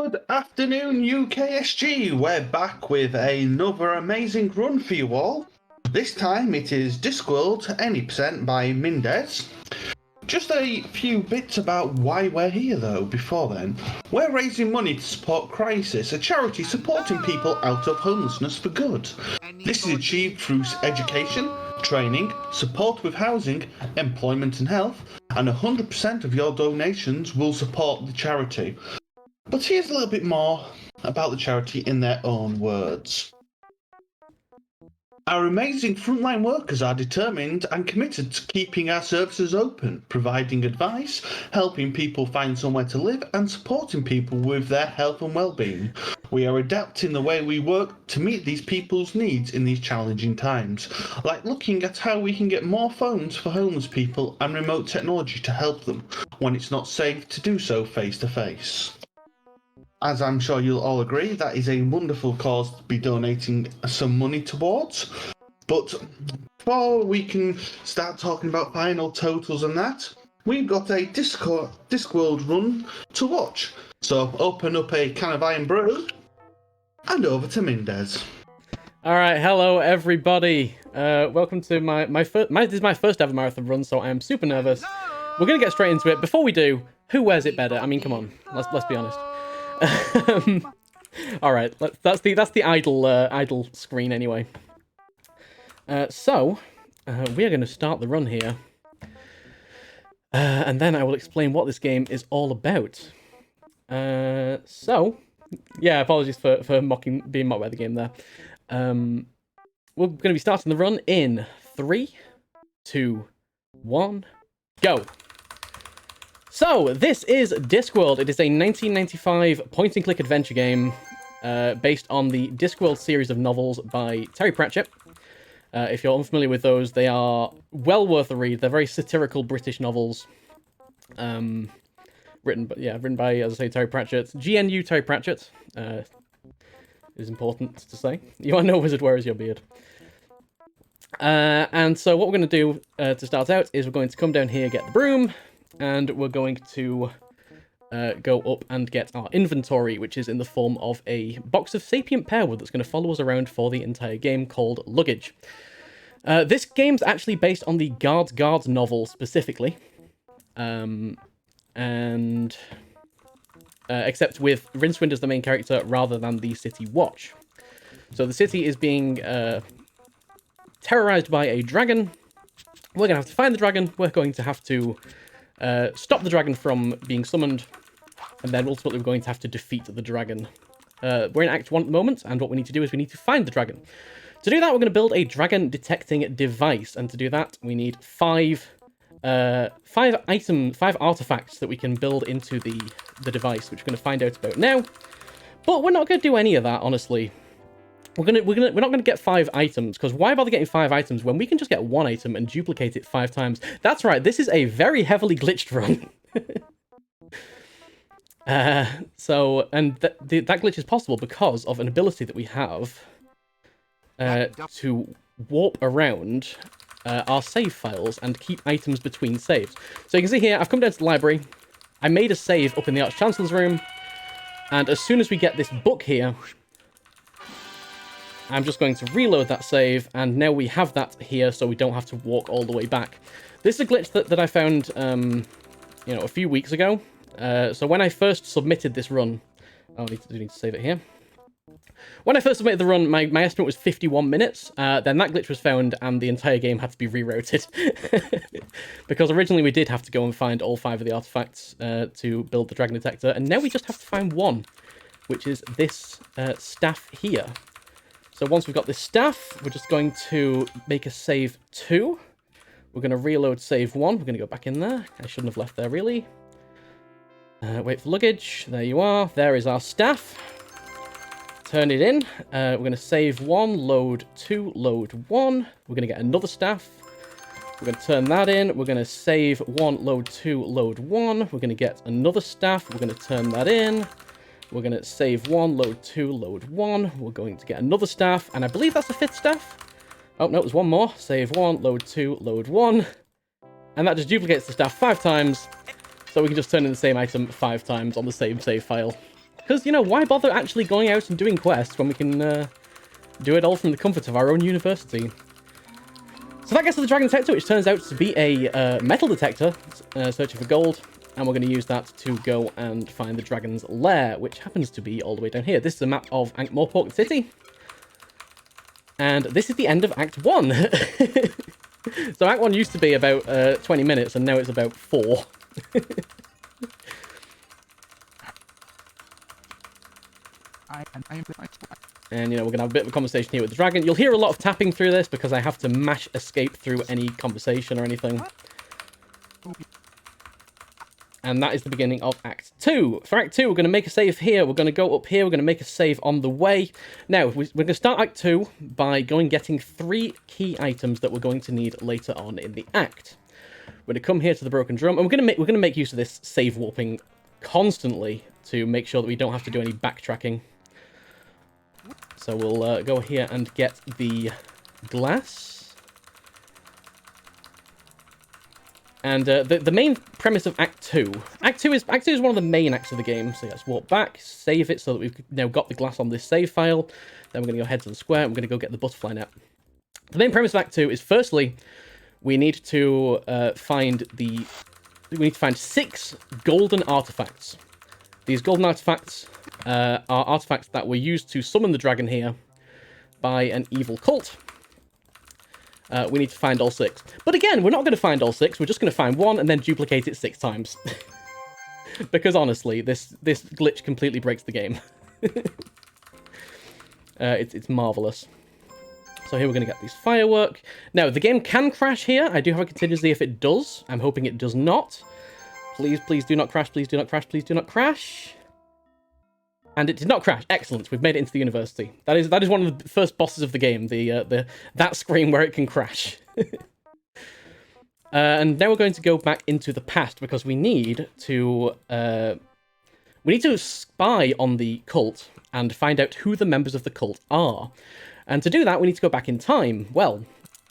Good afternoon, UKSG. We're back with another amazing run for you all. This time it is Discworld, any percent by Mindezzy. Just a few bits about why we're here though before then. We're raising money to support Crisis, a charity supporting people out of homelessness for good. This is achieved through education, training, support with housing, employment and health, and 100% of your donations will support the charity. But here's a little bit more about the charity in their own words. Our amazing frontline workers are determined and committed to keeping our services open, providing advice, helping people find somewhere to live, and supporting people with their health and well-being. We are adapting the way we work to meet these people's needs in these challenging times, like looking at how we can get more phones for homeless people and remote technology to help them when it's not safe to do so face-to-face. As I'm sure you'll all agree, that is a wonderful cause to be donating some money towards. But before we can start talking about final totals and that, we've got a Discworld run to watch. So open up a can of Iron Brew and over to Mindezzy. All right, hello everybody. Welcome to this is my first ever marathon run, so I am super nervous. We're gonna get straight into it. Before we do, who wears it better? I mean, come on, let's be honest. All right, that's the idle screen anyway. So we are going to start the run here, and then I will explain what this game is all about. So yeah, apologies for being mocked by the game there. We're going to be starting the run in 3, 2, 1, go. So, this is Discworld. It is a 1995 point-and-click adventure game based on the Discworld series of novels by Terry Pratchett. If you're unfamiliar with those, they are well worth a read. They're very satirical British novels. Written by, as I say, Terry Pratchett. GNU Terry Pratchett. Is important to say. You are no wizard, where is your beard? And so what we're going to do to start out is we're going to come down here, get the broom, and we're going to go up and get our inventory, which is in the form of a box of sapient pearwood that's going to follow us around for the entire game, called Luggage. This game's actually based on the Guards novel specifically, except with Rincewind as the main character rather than the City Watch. So the city is being terrorized by a dragon. We're going to have to find the dragon. We're going to have to stop the dragon from being summoned, and then ultimately we're going to have to defeat the dragon. We're in Act 1 at the moment, and what we need to do is we need to find the dragon. To do that, we're going to build a dragon detecting device, and to do that, we need five artifacts that we can build into the device, which we're going to find out about now. But we're not going to do any of that, honestly. We're not going to get 5 items, because why bother getting 5 items when we can just get 1 item and duplicate it 5 times? That's right, this is a very heavily glitched run. That glitch is possible because of an ability that we have to warp around our save files and keep items between saves. So you can see here, I've come down to the library, I made a save up in the Arch-Chancellor's room, and as soon as we get this book here, I'm just going to reload that save, and now we have that here, so we don't have to walk all the way back. This is a glitch that I found, a few weeks ago. So when I first submitted this run, I need to save it here. When I first submitted the run, my estimate was 51 minutes. Then that glitch was found, and the entire game had to be rerouted. Because originally we did have to go and find all 5 of the artifacts to build the dragon detector, and now we just have to find 1, which is this staff here. So once we've got this staff, we're just going to make a save 2. We're going to reload save 1. We're going to go back in there. I shouldn't have left there, really. Wait for luggage. There you are. There is our staff. Turn it in. We're going to save 1, load 2, load 1. We're going to get another staff. We're going to turn that in. We're going to save 1, load 2, load 1. We're going to get another staff. We're going to turn that in. We're going to save 1, load 2, load 1. We're going to get another staff, and I believe that's the 5th staff. Oh, no, there's 1 more. Save 1, load 2, load 1. And that just duplicates the staff 5 times, so we can just turn in the same item 5 times on the same save file. Because, you know, why bother actually going out and doing quests when we can do it all from the comfort of our own university? So that gets to the dragon detector, which turns out to be a metal detector, searching for gold. And we're going to use that to go and find the dragon's lair, which happens to be all the way down here. This is a map of Ankh-Morpork City. And this is the end of Act 1. So Act 1 used to be about 20 minutes, and now it's about 4. And, you know, we're going to have a bit of a conversation here with the dragon. You'll hear a lot of tapping through this, because I have to mash escape through any conversation or anything. And that is the beginning of Act 2. For Act 2, we're going to make a save here. We're going to go up here. We're going to make a save on the way. Now, we're going to start Act 2 by getting 3 key items that we're going to need later on in the act. We're going to come here to the broken drum, and we're going to make use of this save warping constantly to make sure that we don't have to do any backtracking. So we'll go here and get the glass. And the main premise of Act 2... Act 2 is one of the main acts of the game. So let's walk back, save it so that we've now got the glass on this save file. Then we're going to go head to the square, and we're going to go get the butterfly net. The main premise of Act 2 is, firstly, we need to find 6 golden artifacts. These golden artifacts are artifacts that were used to summon the dragon here by an evil cult. We need to find all 6. But again, we're not going to find all 6. We're just going to find 1 and then duplicate it 6 times. Because honestly, this glitch completely breaks the game. It's marvelous. So here we're going to get these firework. Now, the game can crash here. I do have a contingency if it does. I'm hoping it does not. Please, please do not crash. Please do not crash. Please do not crash. And it did not crash. Excellent. We've made it into the university. That is one of the first bosses of the game. That screen where it can crash. And now we're going to go back into the past because we need to spy on the cult and find out who the members of the cult are. And to do that, we need to go back in time. Well,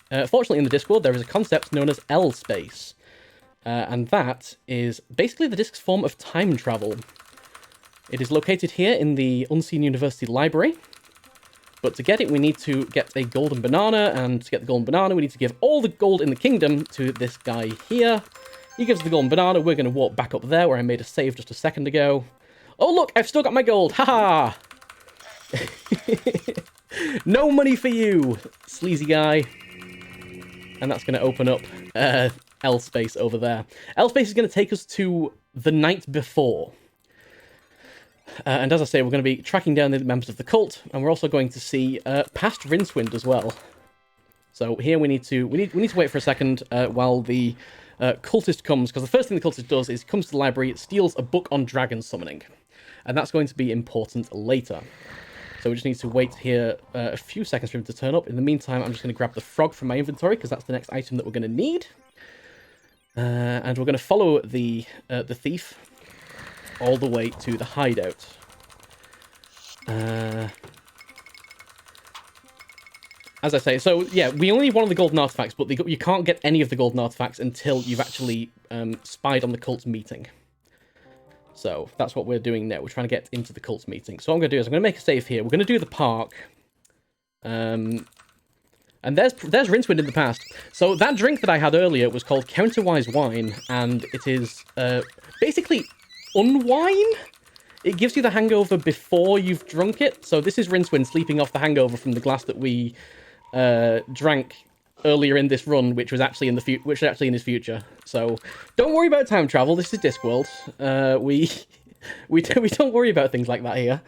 fortunately in the Discworld, there is a concept known as L space. And that is basically the Disc's form of time travel. It is located here in the Unseen University Library. But to get it, we need to get a golden banana, and to get the golden banana, we need to give all the gold in the kingdom to this guy here. He gives the golden banana. We're going to walk back up there where I made a save just a second ago. Oh, look, I've still got my gold. Haha! No money for you, sleazy guy. And that's going to open up L space over there. L space is going to take us to the night before. And as I say, we're going to be tracking down the members of the cult, and we're also going to see past Rincewind as well. So here we need to wait for a second while the cultist comes, because the first thing the cultist does is comes to the library, steals a book on dragon summoning, and that's going to be important later. So we just need to wait here a few seconds for him to turn up. In the meantime, I'm just going to grab the frog from my inventory, because that's the next item that we're going to need. And we're going to follow the thief all the way to the hideout. As I say, so yeah, we only need one of the golden artifacts, but you can't get any of the golden artifacts until you've actually spied on the cult's meeting. So that's what we're doing now. We're trying to get into the cult's meeting. So what I'm going to do is I'm going to make a save here. We're going to do the park. And there's Rincewind in the past. So that drink that I had earlier was called Counterwise Wine, and it is basically unwine. It gives you the hangover before you've drunk it. So this is Rincewind sleeping off the hangover from the glass that we drank earlier in this run, which was actually in his future. So don't worry about time travel. This is Discworld. We don't worry about things like that here.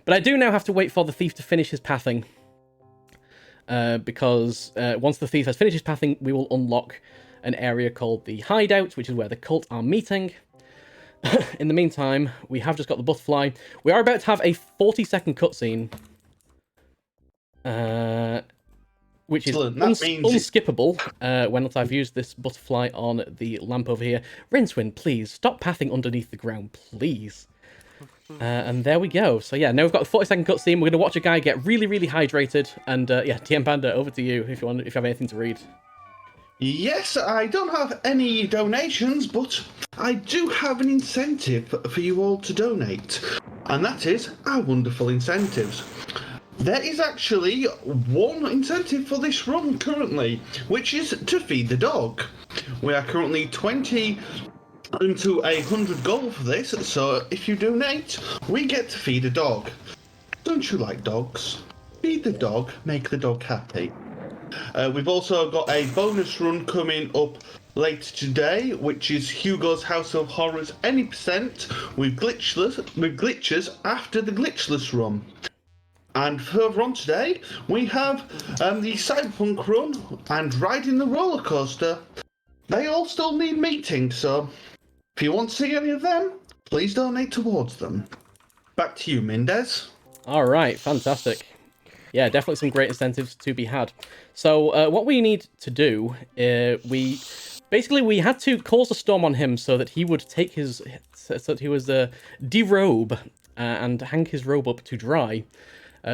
But I do now have to wait for the thief to finish his pathing. Because once the thief has finished his pathing, we will unlock an area called the hideout, which is where the cult are meeting. In the meantime, we have just got the butterfly. We are about to have a 40-second cutscene. Which is unskippable when I've used this butterfly on the lamp over here. Rincewind, please, stop pathing underneath the ground, please. And there we go. So yeah, now we've got a 40-second cutscene. We're going to watch a guy get really, really hydrated. And yeah, TM Panda, over to you if you have anything to read. Yes, I don't have any donations, but I do have an incentive for you all to donate, and that is our wonderful incentives. There is actually one incentive for this run currently, which is to feed the dog. We are currently 20 into 100 goal for this, so if you donate, we get to feed a dog. Don't you like dogs? Feed the dog, make the dog happy. We've also got a bonus run coming up later today, which is Hugo's House of Horrors any percent with glitches after the glitchless run. And further on today, we have the Cyberpunk run and Riding the Roller Coaster. They all still need meetings, so if you want to see any of them, please donate towards them. Back to you, Mindez. All right, fantastic. Yeah, definitely some great incentives to be had. So what we need to do, we had to cause a storm on him so that he would take his, so that he was derobe and hang his robe up to dry,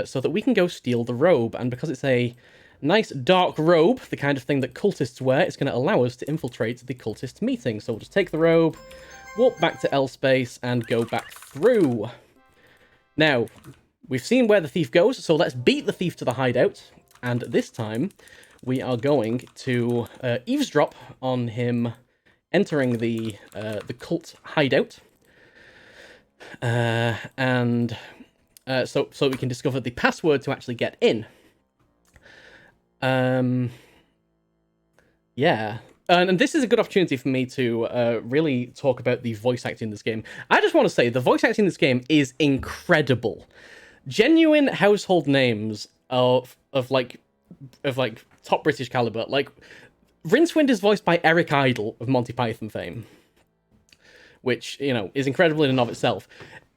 so that we can go steal the robe. And because it's a nice dark robe, the kind of thing that cultists wear, it's going to allow us to infiltrate the cultist meeting. So we'll just take the robe, walk back to L space, and go back through. Now, we've seen where the thief goes, so let's beat the thief to the hideout. And this time, we are going to eavesdrop on him entering the cult hideout. So we can discover the password to actually get in. Yeah. And this is a good opportunity for me to really talk about the voice acting in this game. I just want to say, the voice acting in this game is incredible. Genuine household names of top British caliber. Like, Rincewind is voiced by Eric Idle of Monty Python fame, which, you know, is incredible in and of itself.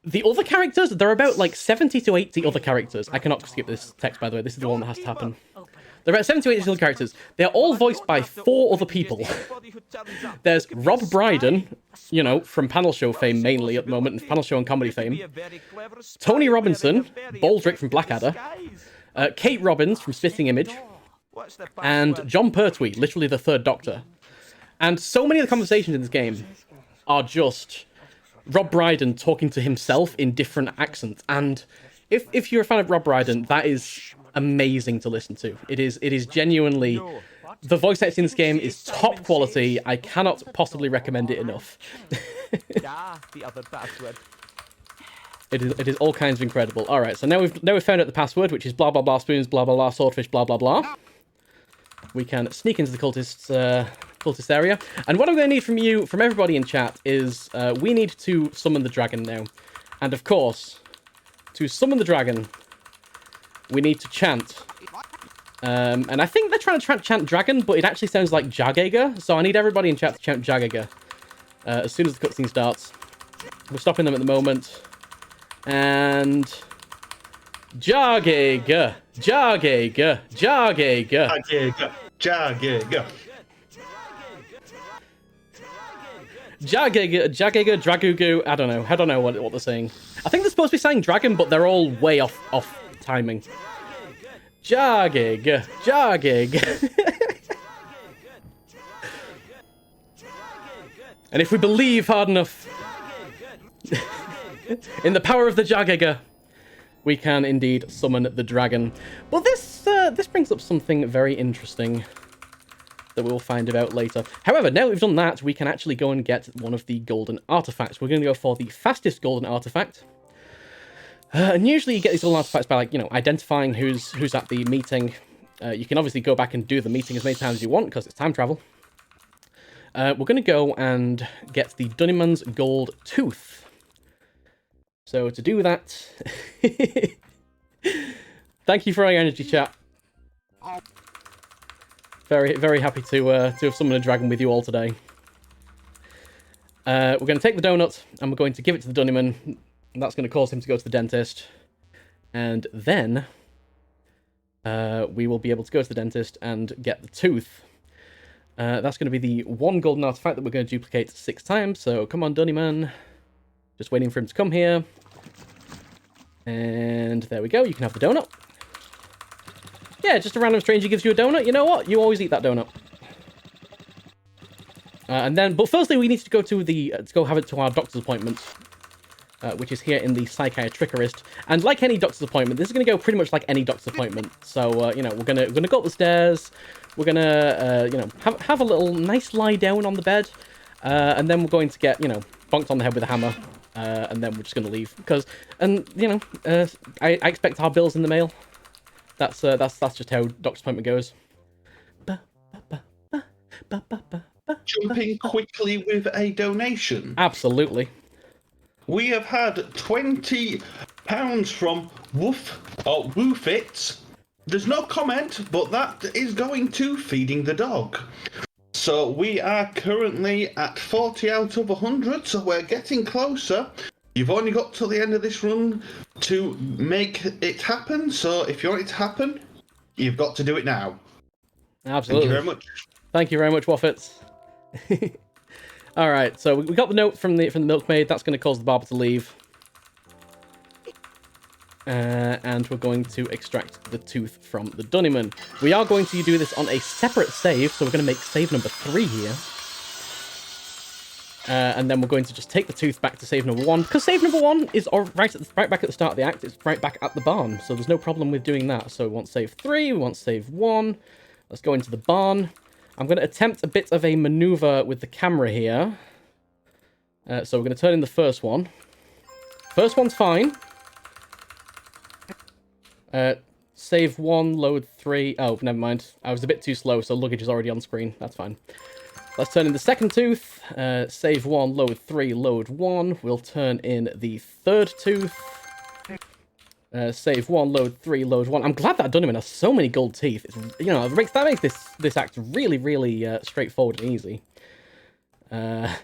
The other characters, there are about like 70 to 80 other characters. I cannot skip this text, by the way. This is the one that has to happen. There are about 70 to 80 other characters. They're all voiced by 4 other people. There's Rob Brydon, you know, from panel show fame mainly at the moment, and panel show and comedy fame. Tony Robinson, Baldrick from Blackadder. Kate Robbins from Spitting Image. And John Pertwee, literally the third Doctor. And so many of the conversations in this game are just Rob Brydon talking to himself in different accents. And if you're a fan of Rob Brydon, that is amazing to listen to. It is genuinely, the voice acting in this game is top quality. I cannot possibly recommend it enough. It is all kinds of incredible. All right, so now we've found out the password, which is blah blah blah spoons, blah blah blah swordfish, blah blah blah. We can sneak into the cultist area. And what I'm going to need from everybody in chat is we need to summon the dragon now. And of course, to summon the dragon, we need to chant. And I think they're trying to chant dragon, but it actually sounds like Jagaga. So I need everybody in chat to chant Jagaga as soon as the cutscene starts. We're stopping them at the moment. And Jagaga, Jagaga, Jagaga. Jagaga, Jagaga. Jagaga, Dragugu, I don't know what they're saying. I think they're supposed to be saying dragon, but they're all way off timing. Jagaga, Jagaga. And if we believe hard enough in the power of the Jagaga, we can indeed summon the dragon. But this brings up something very interesting that we'll find about later. However, now that we've done that, we can actually go and get one of the golden artifacts. We're going to go for the fastest golden artifact. And usually you get these golden artifacts by, like, you know, identifying who's at the meeting. You can obviously go back and do the meeting as many times as you want, because it's time travel. We're going to go and get the Dunnyman's Gold Tooth. So to do that... Thank you for your energy, chat. Very, very happy to have summoned a dragon with you all today. We're going to take the donut, and we're going to give it to the Dunnyman. And that's going to cause him to go to the dentist. And then we will be able to go to the dentist and get the tooth. That's going to be the one golden artifact that we're going to duplicate 6 times. So come on, Dunnyman. Just waiting for him to come here. And there we go. You can have the donut. Yeah, just a random stranger gives you a donut. You know what? You always eat that donut. But firstly, we need to go to our doctor's appointment, which is here in the psychiatricist. And like any doctor's appointment, this is going to go pretty much like any doctor's appointment. So you know, we're gonna go up the stairs. We're gonna you know, have a little nice lie down on the bed, and then we're going to get, you know, bonked on the head with a hammer, and then we're just gonna leave because, and you know, I expect our bills in the mail. That's just how doctor's appointment goes. Jumping quickly with a donation. Absolutely. We have had £20 from Woofits. There's no comment, but that is going to feeding the dog. So we are currently at 40 out of 100, so we're getting closer. You've only got till the end of this run to make it happen, so if you want it to happen, you've got to do it now. Absolutely. Thank you very much. Thank you very much, Woofits. Alright, so we got the note from the milkmaid. That's going to cause the barber to leave. And we're going to extract the tooth from the Dunnyman. We are going to do this on a separate save, so we're going to make save number 3 here. And then we're going to just take the tooth back to save number 1, because save number 1 is right back at the start of the act. It's right back at the barn, so there's no problem with doing that. So we want save 3, we want save 1. Let's go into the barn. I'm going to attempt a bit of a maneuver with the camera here. So we're going to turn in the first one. First one's fine. Save 1, load 3. Oh, never mind. I was a bit too slow, so luggage is already on screen. That's fine. Let's turn in the second tooth. Save 1, load 3, load 1. We'll turn in the third tooth. Save 1, load 3, load 1. I'm glad that Dunnyman has so many gold teeth. It's, you know, that makes this act really, really straightforward and easy. I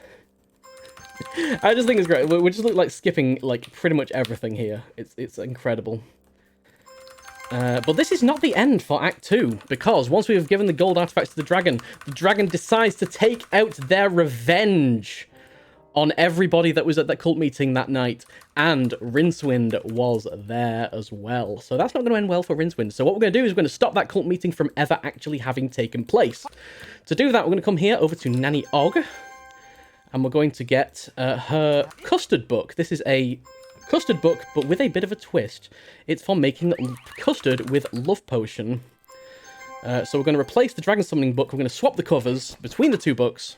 just think it's great. We just look like skipping like pretty much everything here. It's incredible. But this is not the end for Act 2, because once we have given the gold artifacts to the dragon decides to take out their revenge on everybody that was at that cult meeting that night, and Rincewind was there as well. So that's not going to end well for Rincewind. So what we're going to do is we're going to stop that cult meeting from ever actually having taken place. To do that, we're going to come here over to Nanny Og, and we're going to get her custard book. This is a custard book, but with a bit of a twist. It's for making custard with love potion. So we're going to replace the dragon summoning book. We're going to swap the covers between the two books.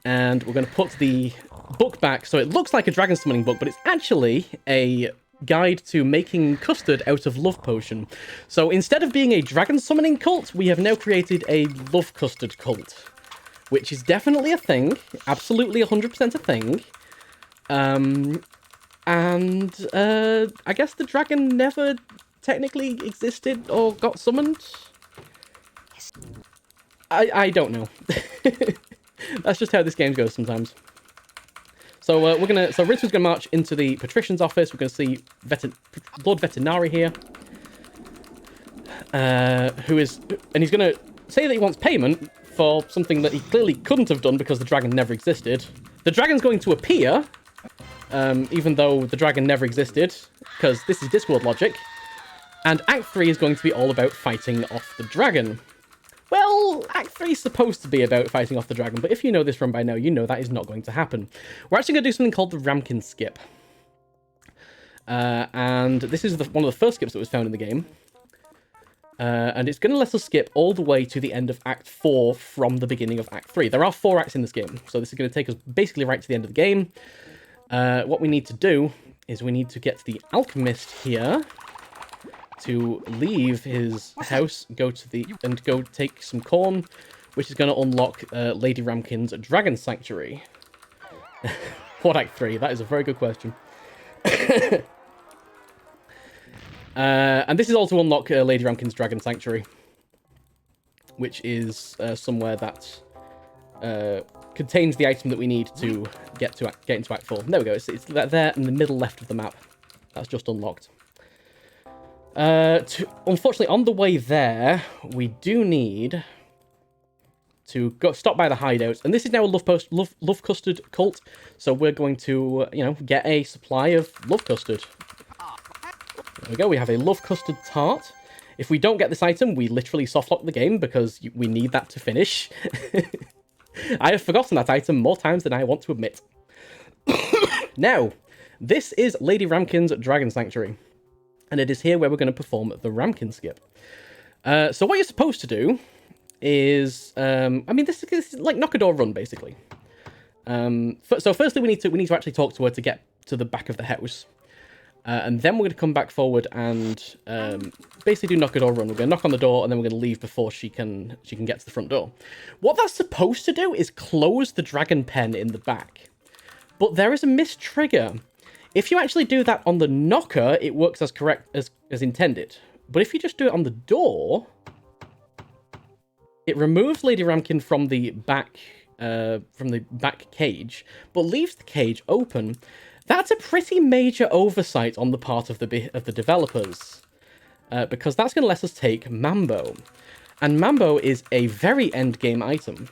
And we're going to put the book back so it looks like a dragon summoning book, but it's actually a guide to making custard out of love potion. So instead of being a dragon summoning cult, we have now created a love custard cult, which is definitely a thing. Absolutely 100% a thing. And I guess the dragon never technically existed or got summoned. I don't know. That's just how this game goes sometimes. So Rincewood's gonna march into the patrician's office. We're gonna see Lord Veterinary here, and he's gonna say that he wants payment for something that he clearly couldn't have done because the dragon never existed. The dragon's going to appear, even though the dragon never existed, because this is Discworld logic. And Act 3 is going to be all about fighting off the dragon. Well, Act 3 is supposed to be about fighting off the dragon, but if you know this run by now, you know that is not going to happen. We're actually going to do something called the Ramkin skip. And this is one of the first skips that was found in the game. And it's going to let us skip all the way to the end of Act 4 from the beginning of Act 3. There are 4 acts in this game, so this is going to take us basically right to the end of the game. What we need to do is we need to get the alchemist here to leave his house, go take some corn, which is going to unlock Lady Ramkin's Dragon Sanctuary. What Act 3? That is a very good question. And this is all to unlock Lady Ramkin's Dragon Sanctuary, which is somewhere that contains the item that we need to get into Act 4. There we go. It's there in the middle left of the map. That's just unlocked. Unfortunately, on the way there, we do need to stop by the hideout, and this is now a love custard cult. So we're going to, get a supply of love custard. There we go. We have a love custard tart. If we don't get this item, we literally softlock the game because we need that to finish. I have forgotten that item more times than I want to admit. Now, this is Lady Ramkin's Dragon Sanctuary, and it is here where we're going to perform the Ramkin skip. So what you're supposed to do is, I mean, this is like knock a door run, basically. So firstly, we need to actually talk to her to get to the back of the house. And then we're going to come back forward and basically do knock a door run. We're going to knock on the door, and then we're going to leave before she can get to the front door. What that's supposed to do is close the dragon pen in the back. But there is a missed trigger. If you actually do that on the knocker, it works as correct as intended. But if you just do it on the door, it removes Lady Ramkin from the back cage, but leaves the cage open. That's a pretty major oversight on the part of the developers, because that's going to let us take Mambo, and Mambo is a very end game item,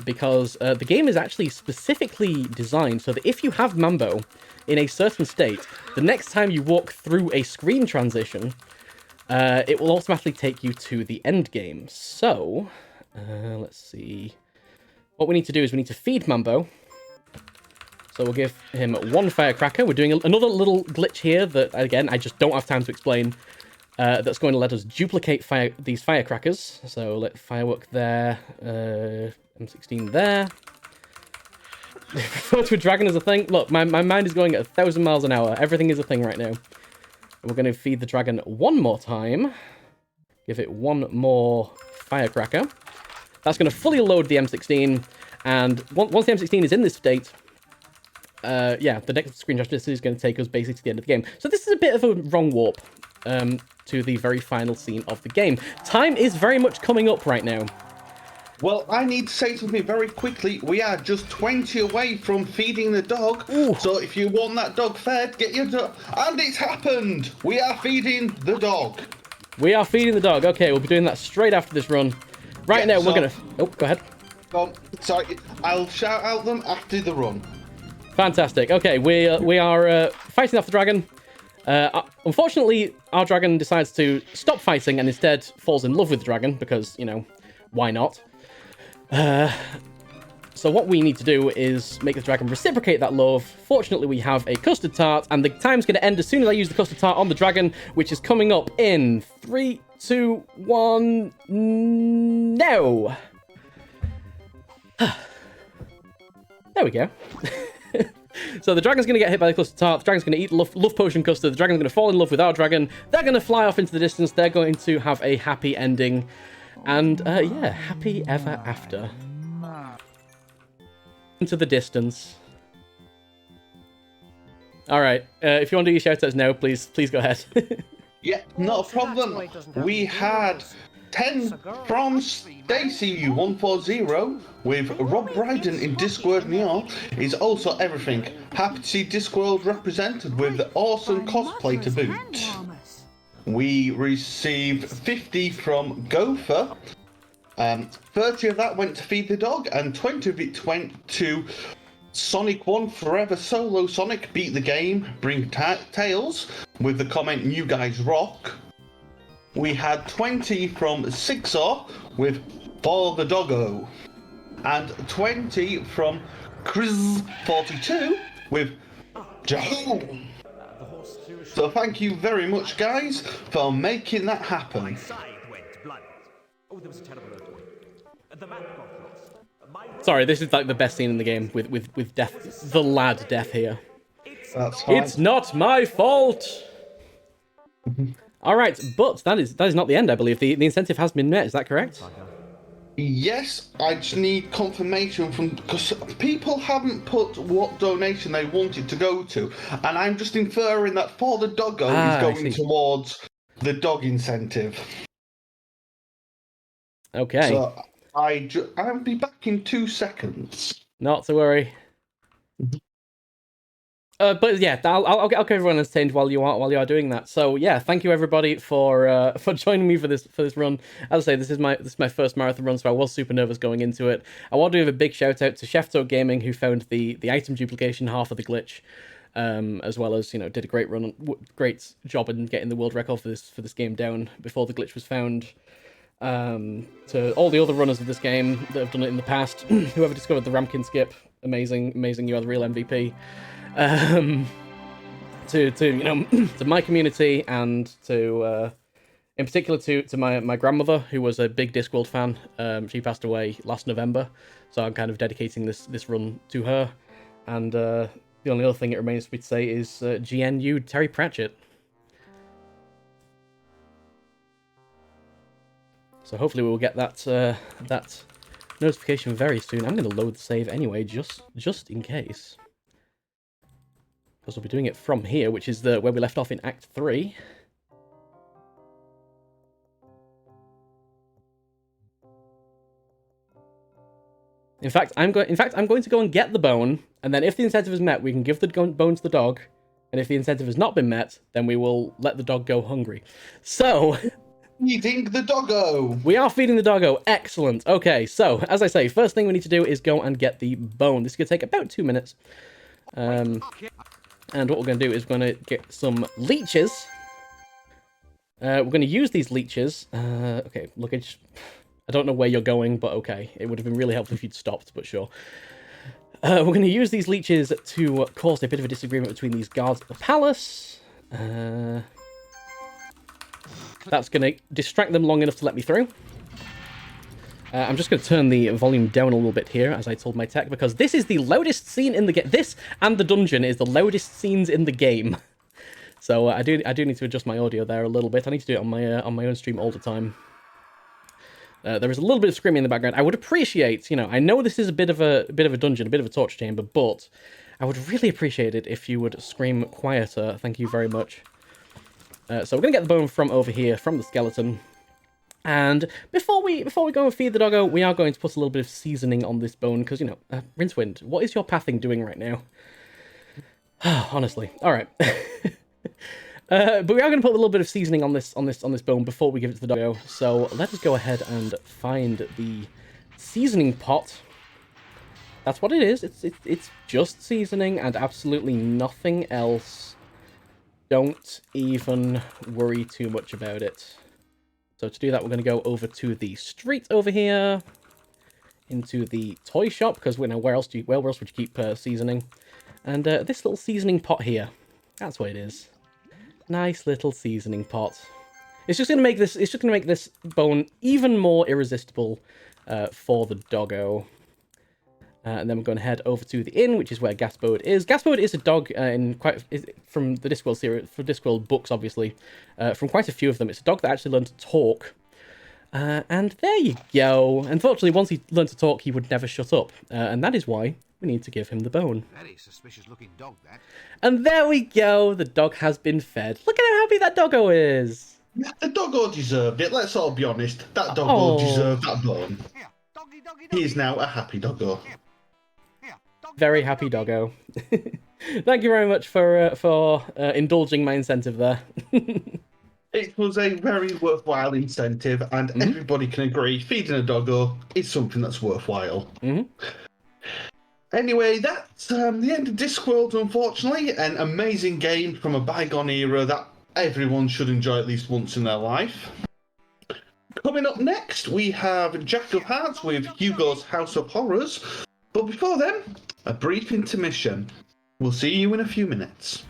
because the game is actually specifically designed so that if you have Mambo in a certain state, the next time you walk through a screen transition, it will automatically take you to the end game. So, let's see. What we need to do is we need to feed Mambo. So we'll give him one firecracker. We're doing another little glitch here that, again, I just don't have time to explain. That's going to let us duplicate these firecrackers. So let firework there, M16 there. Refer to a dragon as a thing. Look, my mind is going at 1,000 miles an hour. Everything is a thing right now. And we're going to feed the dragon one more time. Give it one more firecracker. That's going to fully load the M16. And once the M16 is in this state, yeah, the next screen transition is going to take us basically to the end of the game. So this is a bit of a wrong warp to the very final scene of the game. Time is very much coming up right now. Well, I need to say something very quickly. We are just 20 away from feeding the dog. Ooh. So if you want that dog fed, get your dog. And it's happened. We are feeding the dog. We are feeding the dog. Okay, we'll be doing that straight after this run. Right now, we're going to... Oh, go ahead. Sorry, I'll shout out them after the run. Fantastic. Okay, we are fighting off the dragon. Unfortunately, our dragon decides to stop fighting and instead falls in love with the dragon because, you know, why not? So what we need to do is make the dragon reciprocate that love. Fortunately, we have a custard tart, and the time's going to end as soon as I use the custard tart on the dragon, which is coming up in 3, 2, 1... No! There we go. So the dragon's going to get hit by the custard tart, the dragon's going to eat love potion custard, the dragon's going to fall in love with our dragon, they're going to fly off into the distance, they're going to have a happy ending, and yeah, happy ever after. Into the distance. Alright, if you want to do your shoutouts now, please go ahead. Yeah, not a problem. We had 10 from Stacy140 with Rob Bryden in Discworld New York is also everything. Happy to see Discworld represented with the awesome cosplay to boot. We received 50 from Gopher. 30 of that went to feed the dog, and 20 of it went to Sonic 1 Forever Solo Sonic beat the game, bring tails with the comment "You guys rock." We had 20 from Sixor with For the Doggo, and 20 from Chris42 with Jehovah. So thank you very much, guys, for making that happen. Sorry, this is like the best scene in the game with Death, the lad Death here. That's fine. It's not my fault. All right, but that is not the end. I believe the incentive has been met. Is that correct? Yes, I just need confirmation from, because people haven't put what donation they wanted to go to, and I'm just inferring that For the Doggo is going towards the dog incentive. Okay. So I'll be back in 2 seconds. Not to worry. But yeah, I'll get everyone entertained while you are doing that. So yeah, thank you everybody for joining me for this run. As I say, this is my first marathon run, so I was super nervous going into it. I want to give a big shout out to Chefto Gaming, who found the item duplication half of the glitch, as well as, you know, did a great job in getting the world record for this game down before the glitch was found. to all the other runners of this game that have done it in the past. Whoever discovered the Ramkin skip, amazing, you are the real MVP. To my community, and to in particular to my grandmother, who was a big Discworld fan. She passed away last November, so I'm kind of dedicating this run to her. And the only other thing it remains for me to say is GNU Terry Pratchett. So hopefully we will get that notification very soon. I'm going to load the save anyway, just in case, because we'll be doing it from here, which is where we left off in Act 3. In fact, I'm going to go and get the bone, and then if the incentive is met, we can give the bone to the dog, and if the incentive has not been met, then we will let the dog go hungry. So, Feeding the doggo! We are feeding the doggo. Excellent. Okay, so, as I say, first thing we need to do is go and get the bone. This is going to take about 2 minutes. And what we're going to do is we're going to get some leeches. We're going to use these leeches. Okay, look, I don't know where you're going, but okay. It would have been really helpful if you'd stopped, but sure. We're going to use these leeches to cause a bit of a disagreement between these guards at the palace. That's going to distract them long enough to let me through. I'm just going to turn the volume down a little bit here, as I told my tech, because this is the loudest scene in the game. This and the dungeon is the loudest scenes in the game. So I do need to adjust my audio there a little bit. I need to do it on my own stream all the time. There is a little bit of screaming in the background. I would appreciate, I know this is a bit of a dungeon, a bit of a torture chamber, but I would really appreciate it if you would scream quieter. Thank you very much. So we're gonna get the bone from over here, from the skeleton. And before we go and feed the doggo, we are going to put a little bit of seasoning on this bone, because Rincewind, what is your pathing doing right now? Honestly, all right. But we are going to put a little bit of seasoning on this bone before we give it to the doggo. So let us go ahead and find the seasoning pot. That's what it is. It's just seasoning and absolutely nothing else. Don't even worry too much about it. So to do that, we're going to go over to the street over here, into the toy shop, because where else would you keep seasoning? And this little seasoning pot here. That's what it is. Nice little seasoning pot. It's just gonna make this bone even more irresistible for the doggo. And then we're going to head over to the inn, which is where Gaspode is. Gaspode is a dog from the Discworld series, for Discworld books, obviously. From quite a few of them, it's a dog that actually learned to talk. And there you go. Unfortunately, once he learned to talk, he would never shut up, and that is why we need to give him the bone. Very suspicious-looking dog, that. And there we go. The dog has been fed. Look at how happy that doggo is. The doggo deserved it. Let's all be honest. That doggo deserved that bone. Here, doggy, doggy, doggy. He is now a happy doggo. Here, doggy, Very happy doggo. Thank you very much for indulging my incentive there. It was a very worthwhile incentive, and everybody can agree feeding a doggo is something that's worthwhile. Anyway, that's the end of Discworld, unfortunately. An amazing game from a bygone era that everyone should enjoy at least once in their life. Coming up next, we have Jack of Hearts with Hugo's House of Horrors. But before then, a brief intermission. We'll see you in a few minutes.